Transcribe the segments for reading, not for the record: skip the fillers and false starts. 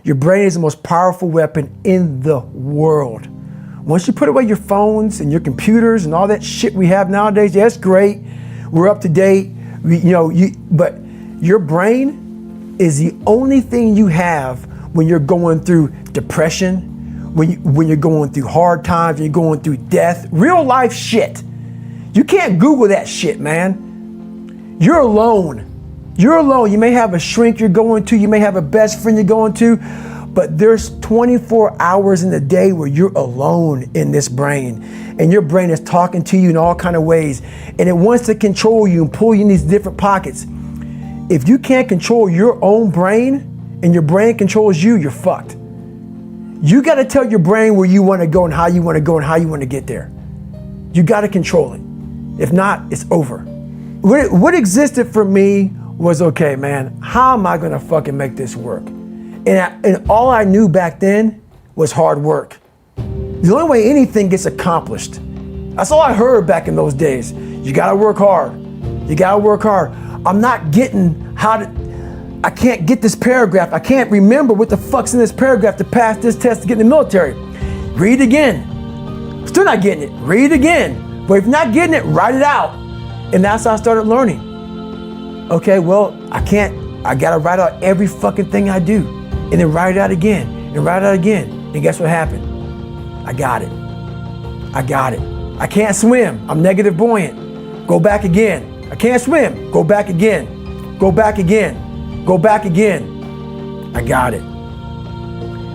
Your brain is the most powerful weapon in the world. Once you put away your phones and your computers and all that shit we have nowadays, yeah, it's great. We're up to date. But your brain is the only thing you have when you're going through depression, when you're going through hard times, when you're going through death, real life shit. You can't Google that shit, man. You're alone. You're alone. You may have a shrink you're going to, you may have a best friend you're going to, but there's 24 hours in the day where you're alone in this brain, and your brain is talking to you in all kind of ways, and it wants to control you and pull you in these different pockets. If you can't control your own brain and your brain controls you, you're fucked. You got to tell your brain where you want to go and how you want to go and how you want to get there. You got to control it. If not, it's over. What existed for me was, okay, man, how am I going to fucking make this work? And all I knew back then was hard work. The only way anything gets accomplished. That's all I heard back in those days. You got to work hard. You got to work hard. I'm not getting I can't get this paragraph. I can't remember what the fuck's in this paragraph to pass this test to get in the military. Read it again. Still not getting it. Read it again. But if you're not getting it, write it out. And that's how I started learning. Okay, well, I gotta write out every fucking thing I do. And then write it out again, and write it out again. And guess what happened? I got it. I got it. I can't swim. I'm negative buoyant. Go back again. I can't swim. Go back again. Go back again. Go back again. I got it.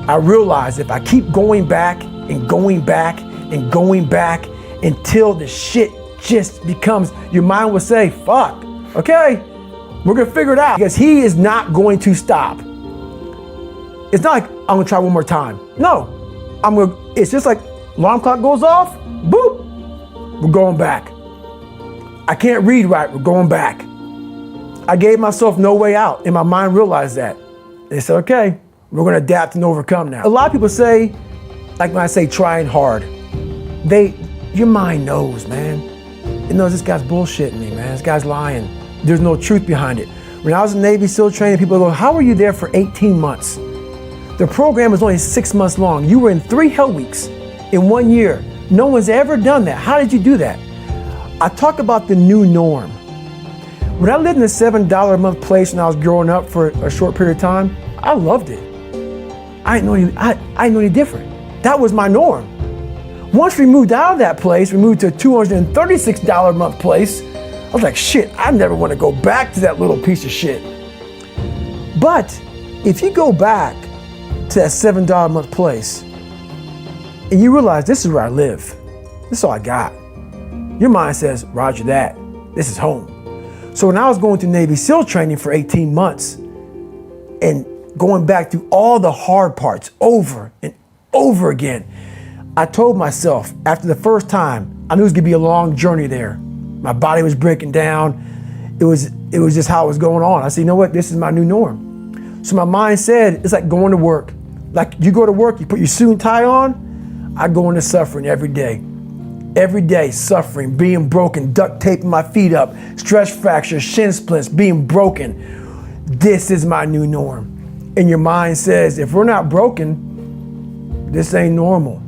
I realized if I keep going back and going back and going back until the shit just becomes, your mind will say, fuck, okay, we're gonna figure it out. Because he is not going to stop. It's not like I'm gonna try one more time. No, it's just like alarm clock goes off, boop, we're going back. I can't read right, we're going back. I gave myself no way out, and my mind realized that. They said, okay, we're gonna adapt and overcome now. A lot of people say, like when I say trying hard, your mind knows, man. It knows this guy's bullshitting me, man. This guy's lying. There's no truth behind it. When I was in Navy SEAL training, people go, how were you there for 18 months? The program was only 6 months long. You were in 3 hell weeks in 1 year. No one's ever done that. How did you do that? I talk about the new norm. When I lived in a $7 a month place when I was growing up for a short period of time, I loved it. I didn't know any different. That was my norm. Once we moved out of that place, we moved to a $236 a month place. I was like, shit, I never want to go back to that little piece of shit. But if you go back to that $7 a month place and you realize this is where I live, this is all I got, your mind says, roger that, this is home. So when I was going through Navy SEAL training for 18 months and going back through all the hard parts over and over again, I told myself after the first time, I knew it was gonna be a long journey there. My body was breaking down. It was just how it was going on. I said, you know what, this is my new norm. So my mind said, it's like going to work. Like you go to work, you put your suit and tie on, I go into suffering every day. Every day suffering, being broken, duct taping my feet up, stress fractures, shin splints, being broken. This is my new norm. And your mind says, if we're not broken, this ain't normal.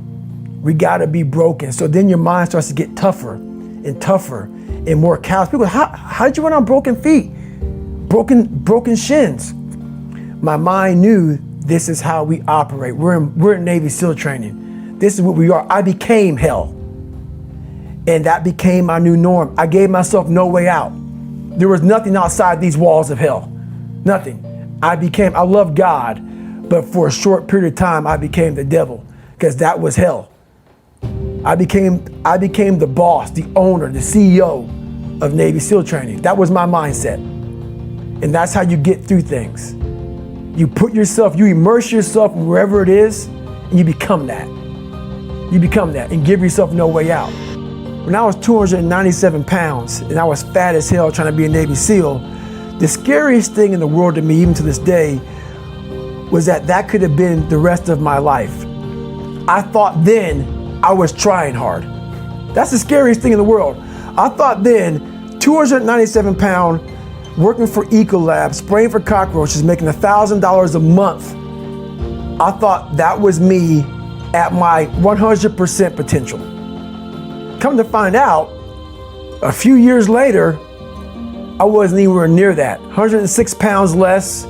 We gotta be broken. So then your mind starts to get tougher and tougher and more callous. People go, how did you run on broken feet? Broken shins. My mind knew this is how we operate. We're in Navy SEAL training. This is what we are. I became hell. And that became my new norm. I gave myself no way out. There was nothing outside these walls of hell. Nothing. I love God, but for a short period of time, I became the devil because that was hell. I became the boss, the owner, the CEO of Navy SEAL training. That was my mindset. And that's how you get through things. You immerse yourself wherever it is, and you become that. You become that and give yourself no way out. When I was 297 pounds and I was fat as hell trying to be a Navy SEAL, the scariest thing in the world to me, even to this day, was that could have been the rest of my life. I thought then I was trying hard. That's the scariest thing in the world. I thought then, 297 pound, working for Ecolab, spraying for cockroaches, making $1,000 a month. I thought that was me at my 100% potential. Come to find out, a few years later, I wasn't anywhere near that. 106 pounds less,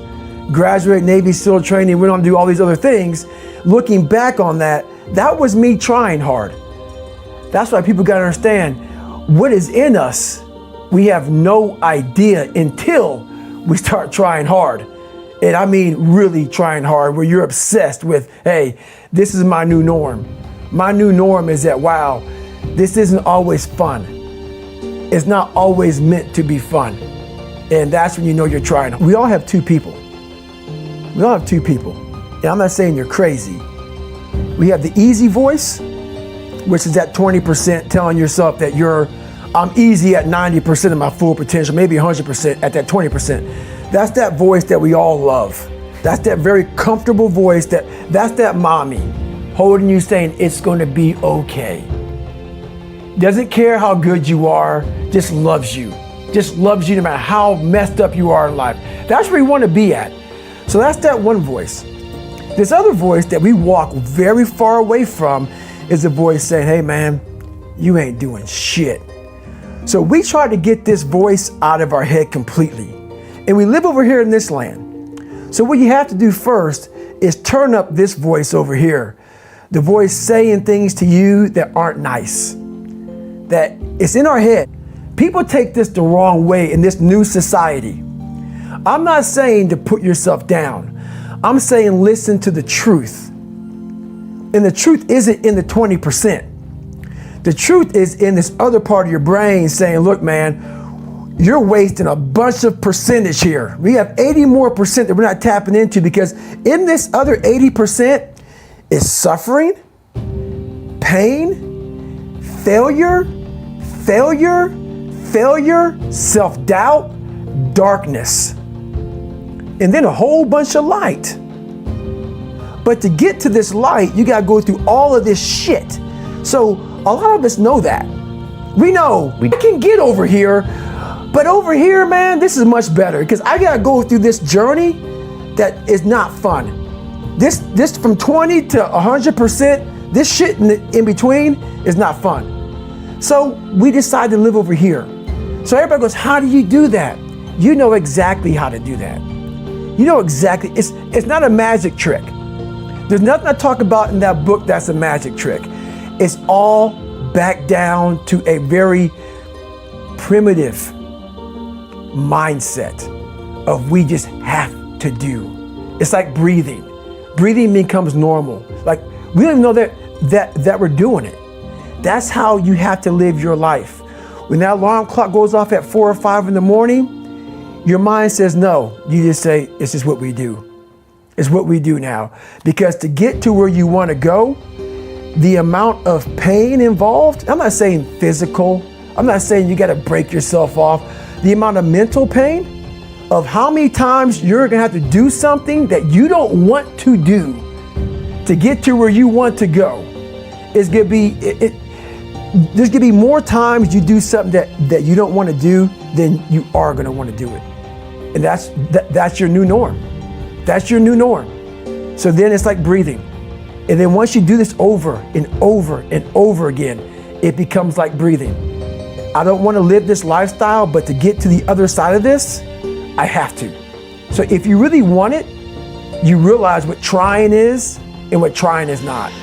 graduated Navy SEAL training, went on to do all these other things. Looking back on that, that was me trying hard. That's why people gotta understand, what is in us, we have no idea until we start trying hard. And I mean really trying hard, where you're obsessed with, hey, this is my new norm. My new norm is that, wow, this isn't always fun. It's not always meant to be fun. And that's when you know you're trying. We all have two people. We all have two people. And I'm not saying you're crazy. We have the easy voice, which is that 20% telling yourself that I'm easy at 90% of my full potential, maybe 100% at that 20%. That's that voice that we all love. That's that very comfortable voice, that's that mommy holding you saying it's gonna be okay. Doesn't care how good you are, just loves you. Just loves you no matter how messed up you are in life. That's where you wanna be at. So that's that one voice. This other voice that we walk very far away from is a voice saying, hey man, you ain't doing shit. So we try to get this voice out of our head completely. And we live over here in this land. So what you have to do first is turn up this voice over here. The voice saying things to you that aren't nice. That it's in our head. People take this the wrong way in this new society. I'm not saying to put yourself down. I'm saying listen to the truth. And the truth isn't in the 20%. The truth is in this other part of your brain saying, look, man, you're wasting a bunch of percentage here. We have 80 more percent that we're not tapping into, because in this other 80% is suffering, pain, failure, self-doubt, darkness, and then a whole bunch of light. But to get to this light, you gotta go through all of this shit. So a lot of us know that. We know we can get over here, but over here, man, this is much better, because I gotta go through this journey that is not fun. This from 20 to 100%, this shit in between is not fun. So we decide to live over here. So everybody goes, how do you do that? You know exactly how to do that. You know exactly, it's not a magic trick. There's nothing I talk about in that book that's a magic trick. It's all back down to a very primitive mindset of we just have to do. It's like breathing. Breathing becomes normal. Like we don't even know that we're doing it. That's how you have to live your life. When that alarm clock goes off at 4 or 5 in the morning, your mind says no. You just say, it's just what we do. It's what we do now. Because to get to where you want to go, the amount of pain involved, I'm not saying physical, I'm not saying you got to break yourself off. The amount of mental pain of how many times you're going to have to do something that you don't want to do to get to where you want to go is going to be, there's going to be more times you do something that you don't want to do than you are going to want to do it. And that's your new norm. That's your new norm. So then it's like breathing. And then once you do this over and over and over again, it becomes like breathing. I don't want to live this lifestyle, but to get to the other side of this, I have to. So if you really want it, you realize what trying is and what trying is not.